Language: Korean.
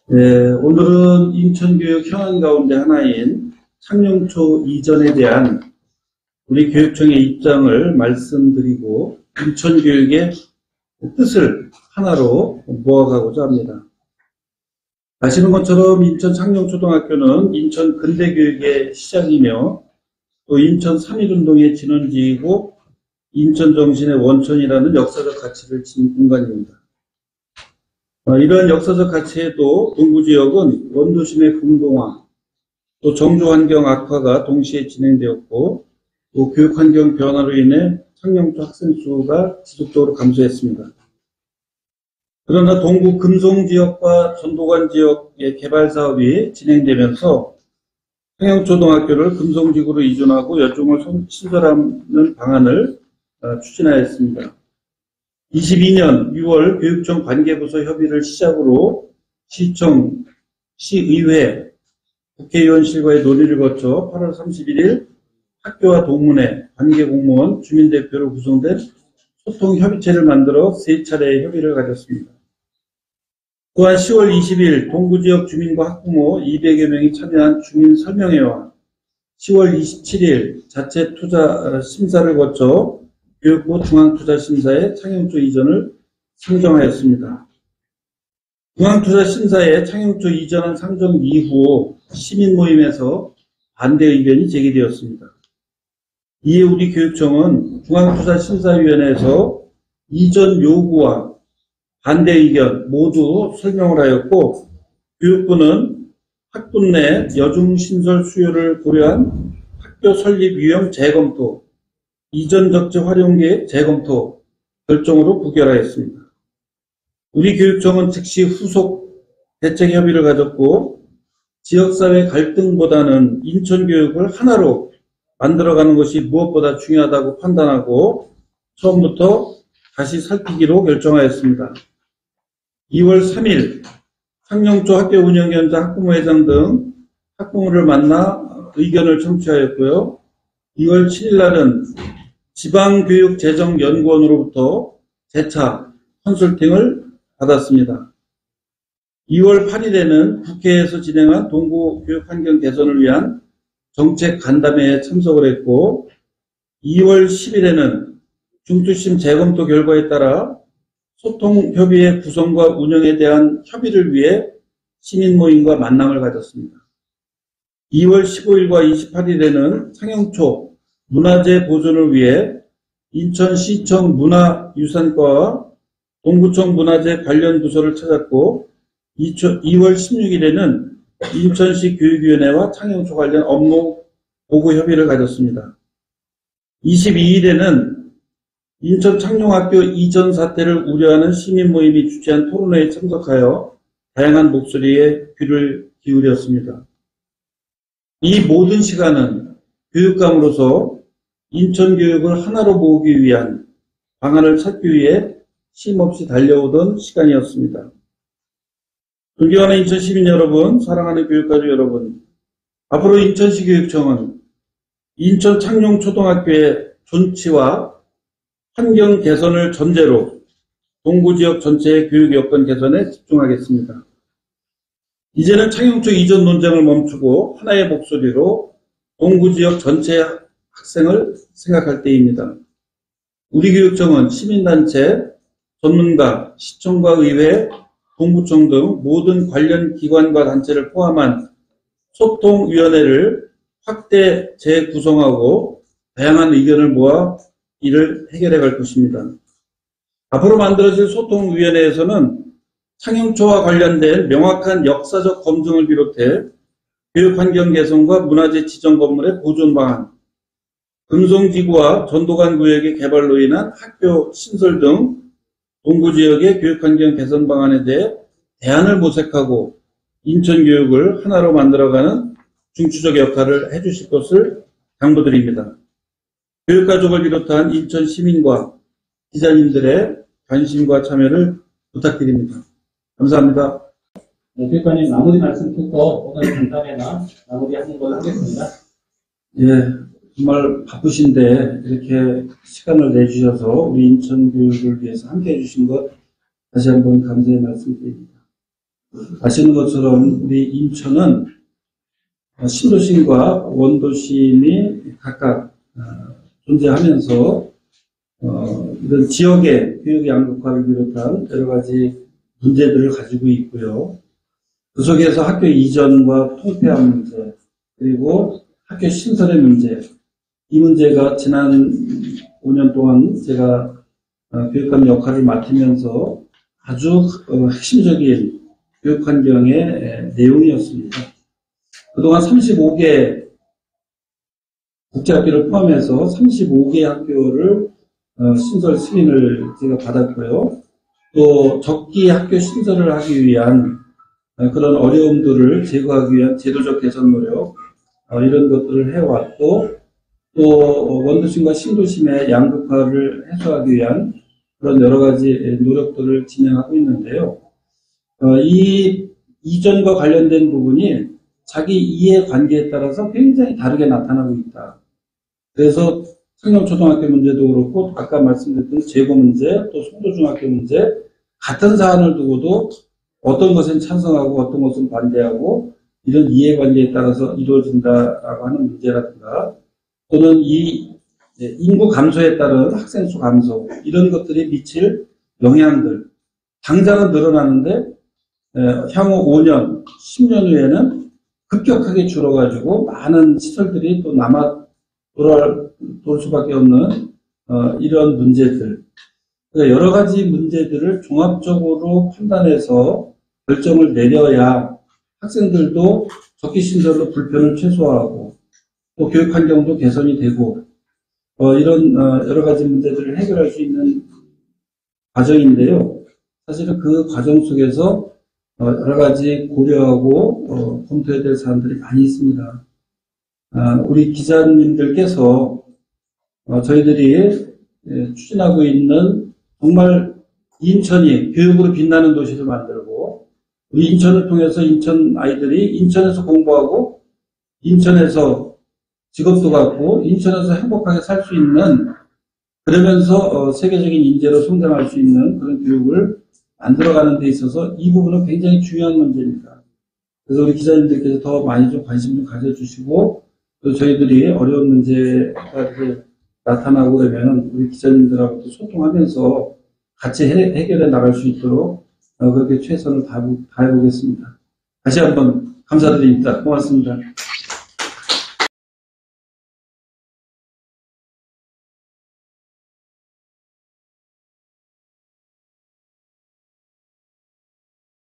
네, 오늘은 인천교육 현안 가운데 하나인 창녕초 이전에 대한 우리 교육청의 입장을 말씀드리고 인천교육의 뜻을 하나로 모아가고자 합니다. 아시는 것처럼 인천 창녕초등학교는 인천 근대교육의 시작이며 또 인천 3.1운동의 진원지이고 인천정신의 원천이라는 역사적 가치를 지닌 공간입니다. 이러한 역사적 가치에도 동구지역은 원도심의 공동화, 또 정조환경 악화가 동시에 진행되었고 또 교육환경 변화로 인해 창녕초 학생 수가 지속적으로 감소했습니다. 그러나 동구 금송지역과 전도관 지역의 개발 사업이 진행되면서 창녕초등학교를 금송지구로 이전하고 여중을 신설하는 방안을 추진하였습니다. 22년 6월 교육청 관계부서 협의를 시작으로 시청, 시의회, 국회의원실과의 논의를 거쳐 8월 31일 학교와 동문회, 관계공무원, 주민대표로 구성된 소통협의체를 만들어 3차례의 협의를 가졌습니다. 또한 10월 20일 동구지역 주민과 학부모 200여 명이 참여한 주민설명회와 10월 27일 자체 투자 심사를 거쳐 교육부 중앙투자심사에 창녕초 이전을 상정하였습니다. 중앙투자심사에 창녕초 이전안 상정 이후 시민모임에서 반대 의견이 제기되었습니다. 이에 우리 교육청은 중앙투자심사위원회에서 이전 요구와 반대 의견 모두 설명을 하였고 교육부는 학군 내 여중신설 수요를 고려한 학교 설립 유형 재검토, 이전 적재 활용계획 재검토 결정으로 부결하였습니다. 우리 교육청은 즉시 후속 대책 협의를 가졌고 지역사회 갈등보다는 인천교육을 하나로 만들어가는 것이 무엇보다 중요하다고 판단하고 처음부터 다시 살피기로 결정하였습니다. 2월 3일 창녕초 학교 운영위원장 학부모회장 등 학부모를 만나 의견을 청취하였고요. 2월 7일 날은 지방교육재정연구원으로부터 재차 컨설팅을 받았습니다. 2월 8일에는 국회에서 진행한 동구 교육환경 개선을 위한 정책 간담회에 참석을 했고 2월 10일에는 중투심 재검토 결과에 따라 소통협의회 구성과 운영에 대한 협의를 위해 시민모임과 만남을 가졌습니다. 2월 15일과 28일에는 창녕초 문화재 보존을 위해 인천시청 문화유산과와 동구청 문화재 관련 부서를 찾았고 2월 16일에는 인천시 교육위원회와 창녕초 관련 업무 보고 협의를 가졌습니다. 22일에는 인천 창녕학교 이전 사태를 우려하는 시민모임이 주최한 토론회에 참석하여 다양한 목소리에 귀를 기울였습니다. 이 모든 시간은 교육감으로서 인천교육을 하나로 모으기 위한 방안을 찾기 위해 쉼없이 달려오던 시간이었습니다. 존경하는 인천 시민 여러분, 사랑하는 교육가족 여러분, 앞으로 인천시 교육청은 인천 창녕초등학교의 존치와 환경 개선을 전제로 동구지역 전체의 교육 여건 개선에 집중하겠습니다. 이제는 창녕초 이전 논쟁을 멈추고 하나의 목소리로 동구지역 전체 학생을 생각할 때입니다. 우리 교육청은 시민단체, 전문가, 시청과 의회, 동구청 등 모든 관련 기관과 단체를 포함한 소통위원회를 확대 재구성하고 다양한 의견을 모아 이를 해결해 갈 것입니다. 앞으로 만들어질 소통위원회에서는 창녕초와 관련된 명확한 역사적 검증을 비롯해 교육환경 개선과 문화재 지정 건물의 보존 방안, 금송지구와 전도관 구역의 개발로 인한 학교 신설 등 동구지역의 교육환경 개선 방안에 대해 대안을 모색하고 인천교육을 하나로 만들어가는 중추적 역할을 해주실 것을 당부드립니다. 교육가족을 비롯한 인천 시민과 기자님들의 관심과 참여를 부탁드립니다. 감사합니다. 네, 교육관님 마무리 말씀 듣고 오늘 간담회나 마무리하는 걸로 하겠습니다. 예, 정말 바쁘신데 이렇게 시간을 내주셔서 우리 인천 교육을 위해서 함께 해주신 것 다시 한번 감사의 말씀드립니다. 아시는 것처럼 우리 인천은 신도심과 원도심이 각각 존재하면서 이런 지역의 교육 양극화를 비롯한 여러 가지 문제들을 가지고 있고요. 그 속에서 학교 이전과 통폐합 문제, 그리고 학교 신설의 문제, 이 문제가 지난 5년 동안 제가 교육감 역할을 맡으면서 아주 핵심적인 교육 환경의 내용이었습니다. 그동안 35개 국제학교를 포함해서 35개 학교를 신설 승인을 제가 받았고요. 또 적기 학교 신설을 하기 위한 그런 어려움들을 제거하기 위한 제도적 개선 노력, 이런 것들을 해왔고, 또 원도심과 신도심의 양극화를 해소하기 위한 그런 여러 가지 노력들을 진행하고 있는데요. 이 이전과 관련된 부분이 자기 이해관계에 따라서 굉장히 다르게 나타나고 있다. 그래서 창녕초등학교 문제도 그렇고 아까 말씀드렸던 재고 문제, 또 송도중학교 문제, 같은 사안을 두고도 어떤 것은 찬성하고 어떤 것은 반대하고 이런 이해관계에 따라서 이루어진다라고 하는 문제라든가, 또는 이 인구 감소에 따른 학생 수 감소, 이런 것들이 미칠 영향들, 당장은 늘어나는데 향후 5년, 10년 후에는 급격하게 줄어가지고 많은 시설들이 또 남아 돌 수밖에 없는 이런 문제들, 그러니까 여러 가지 문제들을 종합적으로 판단해서 결정을 내려야 학생들도 적기 신설로 불편을 최소화하고 또 교육 환경도 개선이 되고 이런 여러 가지 문제들을 해결할 수 있는 과정인데요. 사실은 그 과정 속에서 여러 가지 고려하고 검토해야 될 사안들이 많이 있습니다. 우리 기자님들께서 저희들이 추진하고 있는 정말 인천이 교육으로 빛나는 도시를 만들고, 우리 인천을 통해서 인천 아이들이 인천에서 공부하고 인천에서 직업도 갖고 인천에서 행복하게 살 수 있는, 그러면서 세계적인 인재로 성장할 수 있는 그런 교육을 만들어가는 데 있어서 이 부분은 굉장히 중요한 문제입니다. 그래서 우리 기자님들께서 더 많이 좀 관심 좀 가져주시고, 또 저희들이 어려운 문제가 이렇게 나타나고 그러면 우리 기자님들하고 소통하면서 같이 해결해 나갈 수 있도록 그렇게 최선을 다해보겠습니다. 다시 한번 감사드립니다. 고맙습니다.